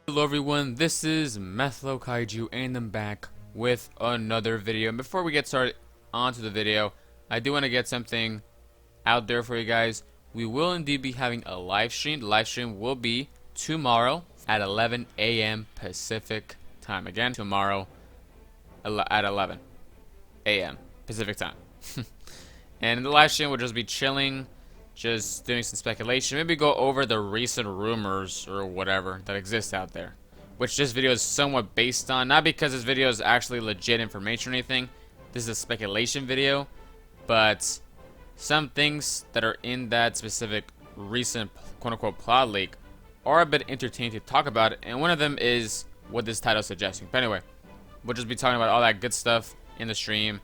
Hello everyone, this is Methlo Kaiju and I'm back with another video. And before we get started onto the video, I do want to get something out there for you guys. We will indeed be having a live stream. The live stream will be tomorrow at 11 a.m. Pacific time. Again, tomorrow at 11 a.m. Pacific time. And the live stream will just be chilling, just doing some speculation, maybe go over the recent rumors or whatever that exist out there, which this video is somewhat based on, not because this video is actually legit information or anything. This is a speculation video, but some things that are in that specific recent quote-unquote plot leak are a bit entertaining to talk about, and one of them is what this title is suggesting. But anyway, we'll just be talking about all that good stuff in the stream,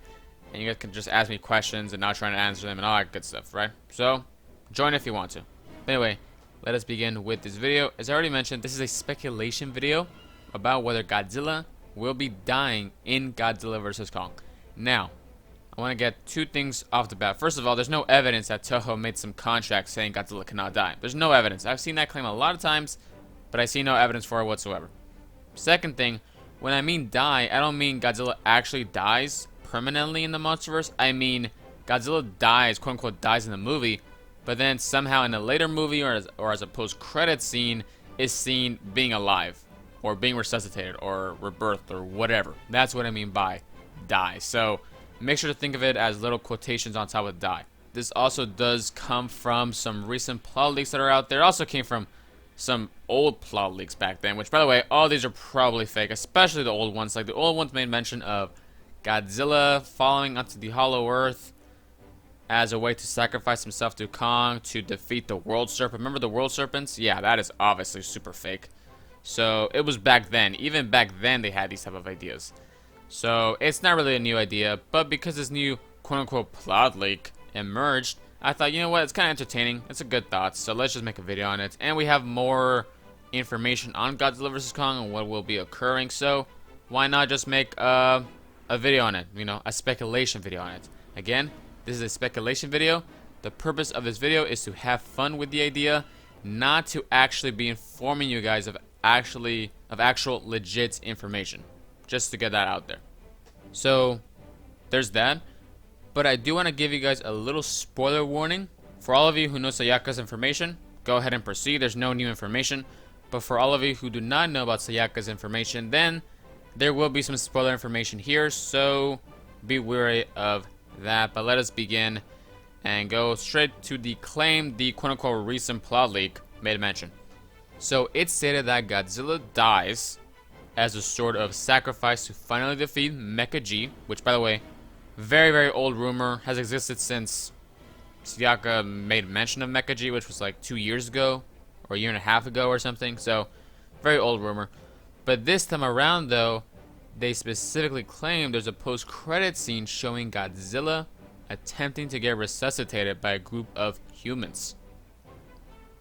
and you guys can just ask me questions and I'll try to answer them and all that good stuff, right? So join if you want to. But anyway, let us begin with this video. As I already mentioned, this is a speculation video about whether Godzilla will be dying in Godzilla vs. Kong. Now, I want to get two things off the bat. First of all, there's no evidence that Toho made some contract saying Godzilla cannot die. There's no evidence. I've seen that claim a lot of times, but I see no evidence for it whatsoever. Second thing, when I mean die, I don't mean Godzilla actually dies permanently in the monsterverse. I mean Godzilla dies, quote unquote, dies in the movie, but then somehow in a later movie or as a post-credit scene is seen being alive or being resuscitated or rebirthed or whatever. That's what I mean by die. So make sure to think of it as little quotations on top of die. This also does come from some recent plot leaks that are out there. It also came from some old plot leaks back then, which, by the way, all these are probably fake, especially the old ones. Like the old ones made mention of Godzilla falling onto the Hollow Earth as a way to sacrifice himself to Kong to defeat the World Serpent. Remember the World Serpents? Yeah, that is obviously super fake. So it was back then. Even back then they had these type of ideas. So it's not really a new idea, but because this new quote-unquote plot leak emerged, I thought, you know what, it's kind of entertaining. It's a good thought, so let's just make a video on it. And we have more information on Godzilla vs. Kong and what will be occurring, so why not just make a video on it, you know, a speculation video on it. Again, this is a speculation video. The purpose of this video is to have fun with the idea, not to actually be informing you guys of actual legit information. Just to get that out there. So there's that. But I do want to give you guys a little spoiler warning. For all of you who know Sayaka's information, go ahead and proceed. There's no new information. But for all of you who do not know about Sayaka's information, then there will be some spoiler information here, so be wary of that. But let us begin and go straight to the claim the quote-unquote recent plot leak made mention. So it stated that Godzilla dies as a sort of sacrifice to finally defeat Mecha G, which, by the way, very, very old rumor, has existed since Sayaka made mention of Mecha G, which was like 2 years ago or a year and a half ago or something. So very old rumor. But this time around, though, they specifically claim there's a post-credit scene showing Godzilla attempting to get resuscitated by a group of humans.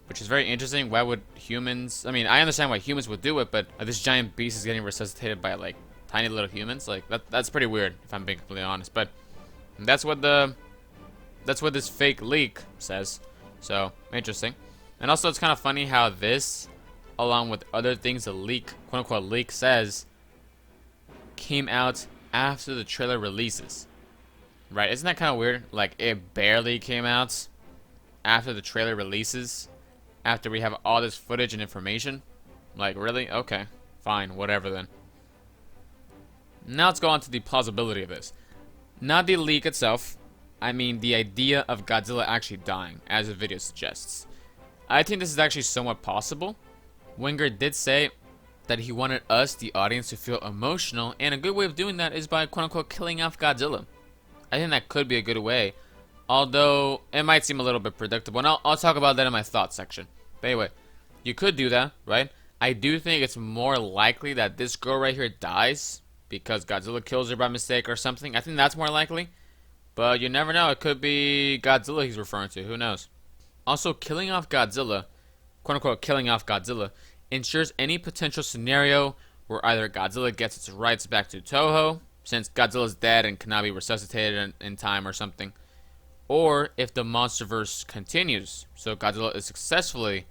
Which is very interesting. Why would humans... I mean, I understand why humans would do it, but this giant beast is getting resuscitated by, like, tiny little humans. Like, that's pretty weird, if I'm being completely honest. But that's what this fake leak says. So, interesting. And also, it's kind of funny how this, along with other things the leak, quote-unquote leak, says, came out after the trailer releases. Right? Isn't that kind of weird? Like, it barely came out after the trailer releases, after we have all this footage and information. Like, really? Okay, fine, whatever then. Now let's go on to the plausibility of this. Not the leak itself, I mean the idea of Godzilla actually dying, as the video suggests. I think this is actually somewhat possible. Winger did say that he wanted us, the audience, to feel emotional, and a good way of doing that is by quote-unquote killing off Godzilla. I think that could be a good way, although it might seem a little bit predictable, and I'll talk about that in my thoughts section. But anyway, you could do that, right? I do think it's more likely that this girl right here dies because Godzilla kills her by mistake or something. I think that's more likely, but you never know. It could be Godzilla he's referring to. Who knows? Also, killing off Godzilla, quote-unquote killing off Godzilla, ensures any potential scenario where either Godzilla gets its rights back to Toho, since Godzilla's dead and cannot be resuscitated in time or something, or if the monsterverse continues, so Godzilla is successfully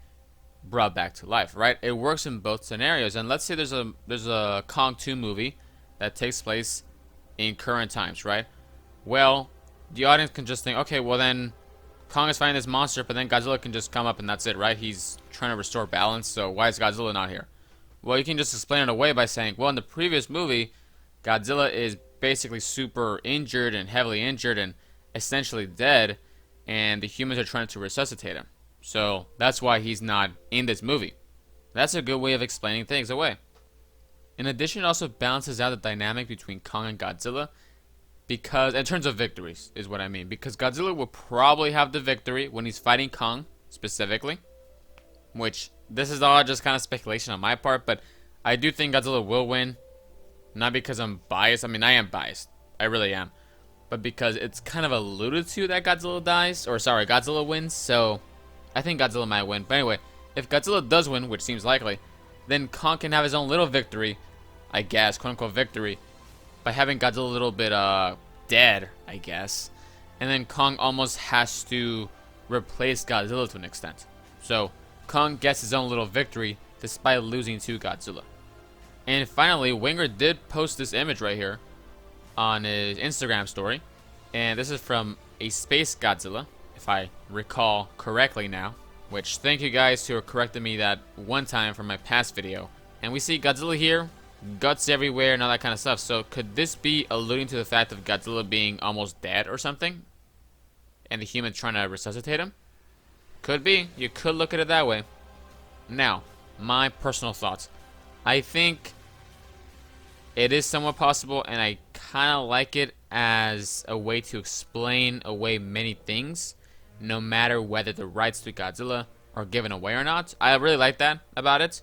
brought back to life, right? It works in both scenarios. And let's say there's a Kong 2 movie that takes place in current times, right? Well, the audience can just think, okay, well then Kong is fighting this monster, but then Godzilla can just come up and that's it, right? He's trying to restore balance, so why is Godzilla not here? Well, you can just explain it away by saying, well, in the previous movie, Godzilla is basically super injured and heavily injured and essentially dead, and the humans are trying to resuscitate him. So that's why he's not in this movie. That's a good way of explaining things away. In addition, it also balances out the dynamic between Kong and Godzilla, because in terms of victories is what I mean, because Godzilla will probably have the victory when he's fighting Kong specifically, which this is all just kind of speculation on my part, but I do think Godzilla will win, not because I'm biased. I mean, I am biased, I really am, but because it's kind of alluded to that Godzilla dies, or sorry, Godzilla wins, so I think Godzilla might win. But anyway, if Godzilla does win, which seems likely, then Kong can have his own little victory, I guess, quote-unquote victory, by having Godzilla a little bit dead, I guess. And then Kong almost has to replace Godzilla to an extent. So Kong gets his own little victory despite losing to Godzilla. And finally, Winger did post this image right here on his Instagram story. And this is from a Space Godzilla, if I recall correctly now. Which, thank you guys who corrected me that one time from my past video. And we see Godzilla here, guts everywhere and all that kind of stuff. So could this be alluding to the fact of Godzilla being almost dead or something? And the humans trying to resuscitate him? Could be. You could look at it that way. Now, my personal thoughts. I think it is somewhat possible, and I kind of like it as a way to explain away many things, no matter whether the rights to Godzilla are given away or not. I really like that about it.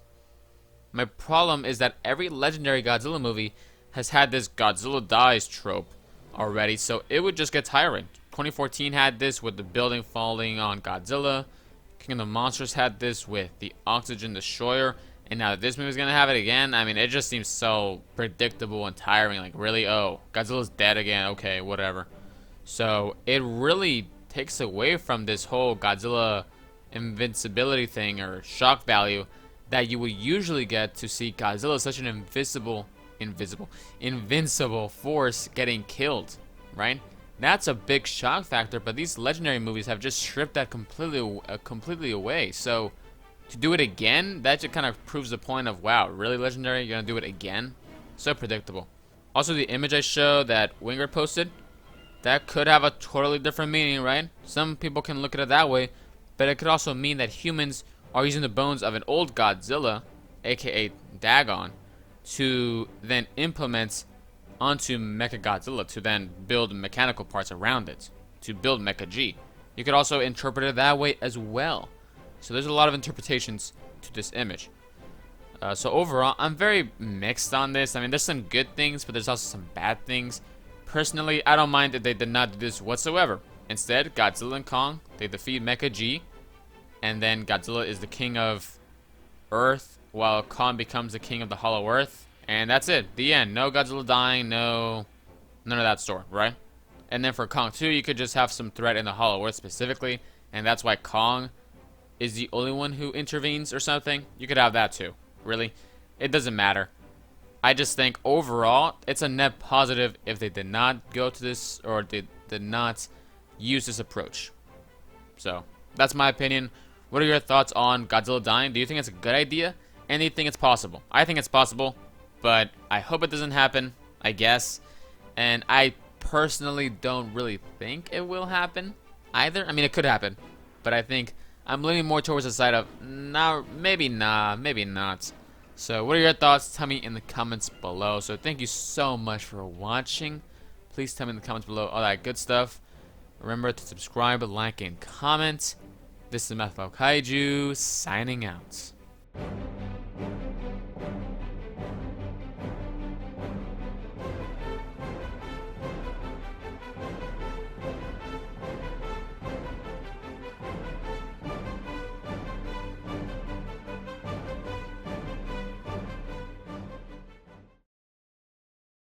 My problem is that every legendary Godzilla movie has had this Godzilla dies trope already, so it would just get tiring. 2014 had this with the building falling on Godzilla. King of the Monsters had this with the Oxygen Destroyer. And now this movie's gonna have it again. I mean, it just seems so predictable and tiring. Like, really? Oh, Godzilla's dead again. Okay, whatever. So it really takes away from this whole Godzilla invincibility thing or shock value that you would usually get to see Godzilla, such an invincible force, getting killed, right? That's a big shock factor, but these legendary movies have just stripped that completely away. So to do it again, that just kind of proves the point of, wow, really legendary? You're gonna do it again? So predictable. Also, the image I showed that Winger posted, that could have a totally different meaning, right? Some people can look at it that way, but it could also mean that humans are using the bones of an old Godzilla, aka Dagon, to then implement onto Mechagodzilla to then build mechanical parts around it, to build Mecha G. You could also interpret it that way as well. So there's a lot of interpretations to this image. So overall, I'm very mixed on this. I mean, there's some good things, but there's also some bad things. Personally, I don't mind that they did not do this whatsoever. Instead, Godzilla and Kong, they defeat Mecha G, and then Godzilla is the king of Earth, while Kong becomes the king of the Hollow Earth. And that's it. The end. No Godzilla dying, none of that sort, right? And then for Kong 2, you could just have some threat in the Hollow Earth specifically, and that's why Kong is the only one who intervenes or something. You could have that too. Really? It doesn't matter. I just think overall, it's a net positive if they did not go to this, or they did not use this approach. So, that's my opinion. What are your thoughts on Godzilla dying? Do you think it's a good idea? And do you think it's possible? I think it's possible, but I hope it doesn't happen, I guess. And I personally don't really think it will happen either. I mean, it could happen, but I think I'm leaning more towards the side of maybe not. So what are your thoughts? Tell me in the comments below. So thank you so much for watching. Please tell me in the comments below all that good stuff. Remember to subscribe, like, and comment. This is Plausibility Kaiju signing out.